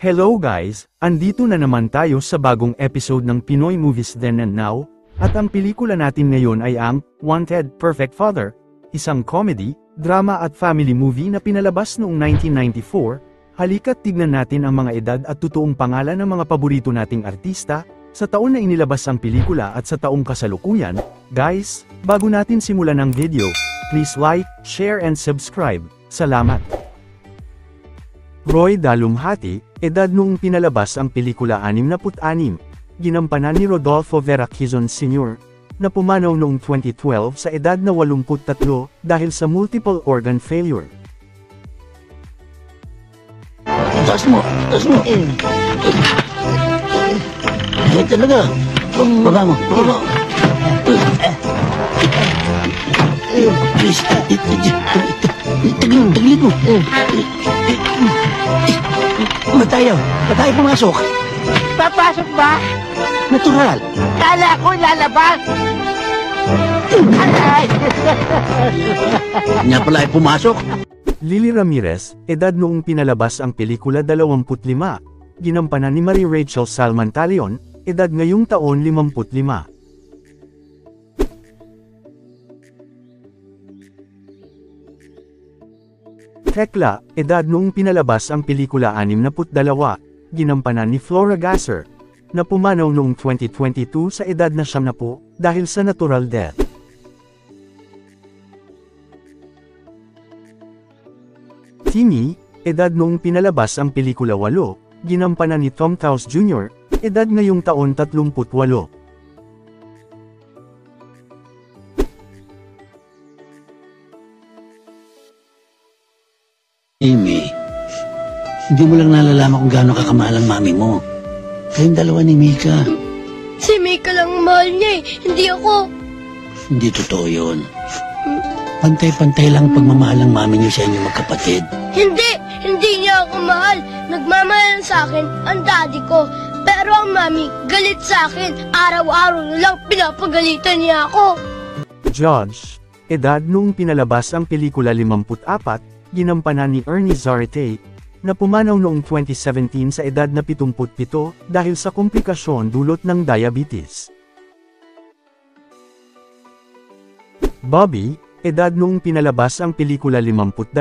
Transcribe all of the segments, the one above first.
Hello guys, andito na naman tayo sa bagong episode ng Pinoy Movies Then and Now, at ang pelikula natin ngayon ay ang Wanted: Perfect Father, isang comedy, drama at family movie na pinalabas noong 1994. Halika't tignan natin ang mga edad at totoong pangalan ng mga paborito nating artista, sa taon na inilabas ang pelikula at sa taong kasalukuyan. Guys, bago natin simulan ang video, please like, share and subscribe. Salamat! Roy Dalumhati, edad noong pinalabas ang pelikula 66, ginampanan ni Rodolfo Vera Quezon Sr., na pumanaw noong 2012 sa edad na 83 dahil sa multiple organ failure. Taas mo! Taas mo! Ay talaga! Baba mo! Baba mo! Please! Taglit mo! Matayo! Matayo pumasok! Papasok ba? Natural! Kala ko lalabas! Aray! Nga pala ay pumasok! Lily Ramirez, edad noong pinalabas ang pelikula 25, ginampanan ni Marie Rachel Salmantalion, edad ngayong taon 55. Tekla, edad noong pinalabas ang pelikula 62, ginampanan ni Flora Gasser, na pumanaw noong 2022 sa edad na 70 dahil sa natural death. Timmy, edad noong pinalabas ang pelikula 8, ginampanan ni Tom Cruise Jr., edad ngayong taon 38. Amy, hindi mo lang nalalaman kung gaano kakamahal ang mami mo. Kayong dalawa ni Mika. Si Mika lang ang mahal niya eh, hindi ako. Hindi totoo yun. Pantay-pantay lang pagmamahal ng mami niyo sa inyo magkapatid. Hindi niya ako mahal. Nagmamahal sa akin ang daddy ko. Pero ang mami, galit sa akin. Araw-araw na lang pinapagalitan niya ako. Judge, edad noong pinalabas ang pelikula 54, ginampanan ni Ernie Zarate, na pumanaw noong 2017 sa edad na 77 dahil sa komplikasyon dulot ng diabetes. Bobby, edad noong pinalabas ang pelikula 52,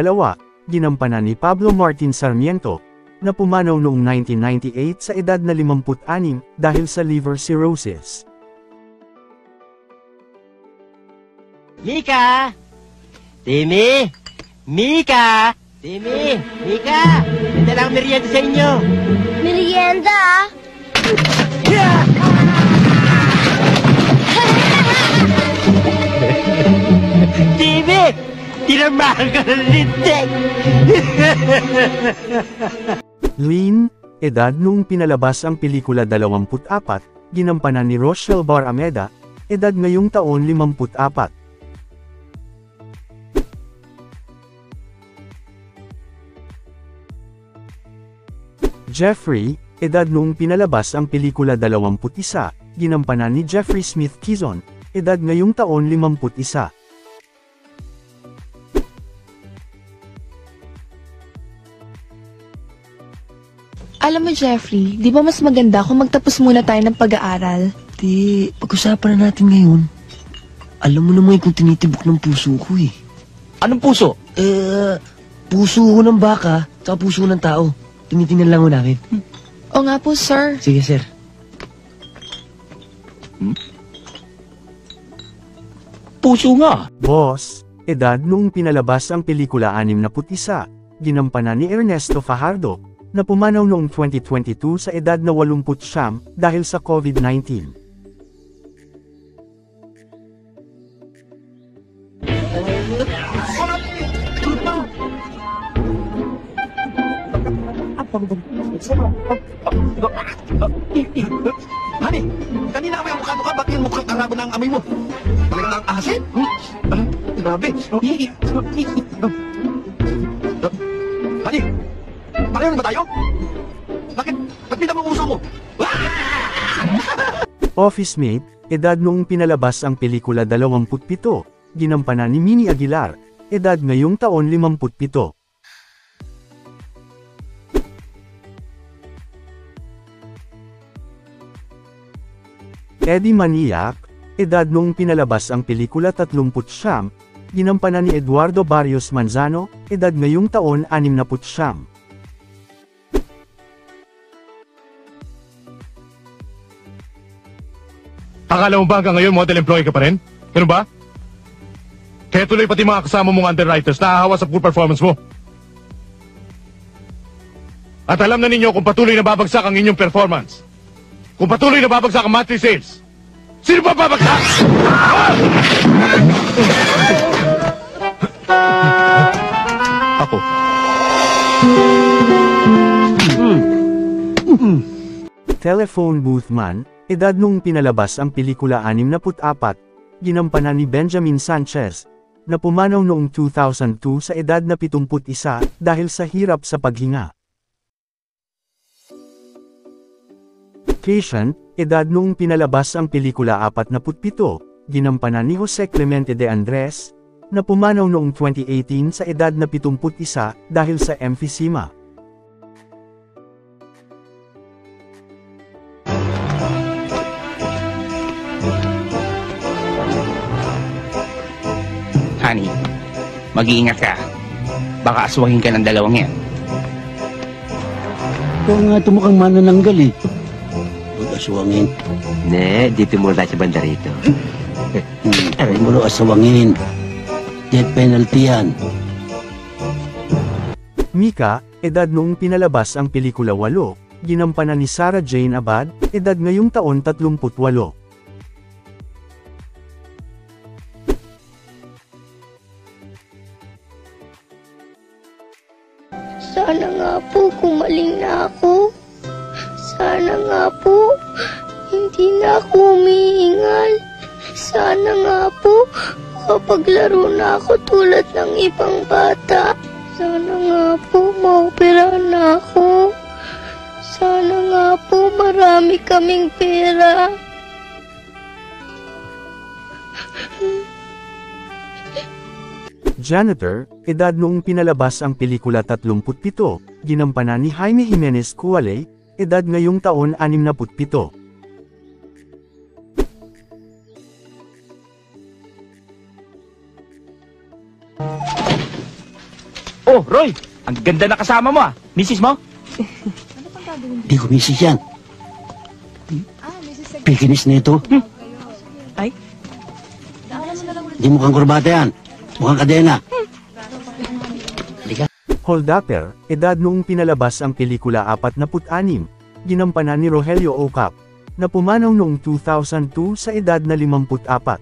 ginampanan ni Pablo Martin Sarmiento, na pumanaw noong 1998 sa edad na 56 dahil sa liver cirrhosis. Mika! Timmy! Mika! Timmy! Mika! Ito lang merienda sa inyo! Merienda ah. Timmy! Tinamahan ka ng lintik! Lynn, edad noong pinalabas ang pelikula 24, ginampanan ni Rochelle Barameda, edad ngayong taon 54. Jeffrey, edad noong pinalabas ang pelikula 21, ginampanan ni Jeffrey Smith Quezon, edad ngayong taon 51. Alam mo Jeffrey, di ba mas maganda kung magtapos muna tayo ng pag-aaral? Di, pag-usapan na natin ngayon. Alam mo naman kung tinitibok ng puso ko eh. Anong puso? Puso ko ng baka, tsaka puso ng tao. Tinitingnan lang ko namin. O nga po sir. Sige sir. Puso nga. Boss, edad noong pinalabas ang pelikula 61, ginampanan ni Ernesto Fajardo, na pumanaw noong 2022 sa edad na 89 dahil sa COVID-19. Honey, kanina may mukha ka, bakit yung mukhang karabo ng amoy mo? Talagang ang asin? Grabe. Honey, pareho ba tayo? Bakit pinta mo uso mo? Office Mate, edad noong pinalabas ang pelikula 27, ginampanan ni Minnie Aguilar, edad ngayong taon 57. Eddie Maniac, edad noong pinalabas ang pelikula 39, ginampanan ni Eduardo Barrios Manzano, edad ngayong taon 69. Akala mo ba hanggang ngayon model employee ka pa rin? Ganun ba? Kaya tuloy pati mga kasama mong underwriters nahahawa sa poor performance mo. At alam na ninyo kung patuloy na babagsak ang inyong performance. Kung patuloy na babagsak ang monthly sales. Sino ba babagsak? Ako. Telephone Booth Man, edad nung pinalabas ang pelikula 64, ginampanan ni Benjamin Sanchez, na pumanaw noong 2002 sa edad na 71 dahil sa hirap sa paghinga. Patient, edad noong pinalabas ang pelikula 47, ginampanan ni Jose Clemente de Andres, na pumanaw noong 2018 sa edad na 71 dahil sa emphysema. Honey, mag-iingat ka. Baka aswangin ka ng dalawang yan. Ikaw nga ito mukhang manananggal eh. Huwag aswangin. Ne, dito muna tayo sa banda rito. Aray mo lo aswangin. Death penalty yan. Mika, edad noong pinalabas ang pelikula 8, ginampanan ni Sarah Jane Abad, edad ngayong taon 38. Sana nga po kumaling na ako. Sana nga po hindi na ako umiingal. Sana nga po makapaglaro na ako tulad ng ibang bata. Sana nga po maoperahan na ako. Sana nga po marami kaming pera. Janitor, edad noong pinalabas ang pelikula 37, ginampanan ni Jaime Jimenez Cuale, edad ngayong taon 67. Oh, Roy! Ang ganda na kasama mo ah. Misis mo? Di ko misis yan. Pikinis na ito. Ay? Di mukhang kurbata yan. Mukhang kadena. Holdapper, edad noong pinalabas ang pelikula 46, ginampanan ni Rogelio Ocap, na pumanaw noong 2002 sa edad na 54.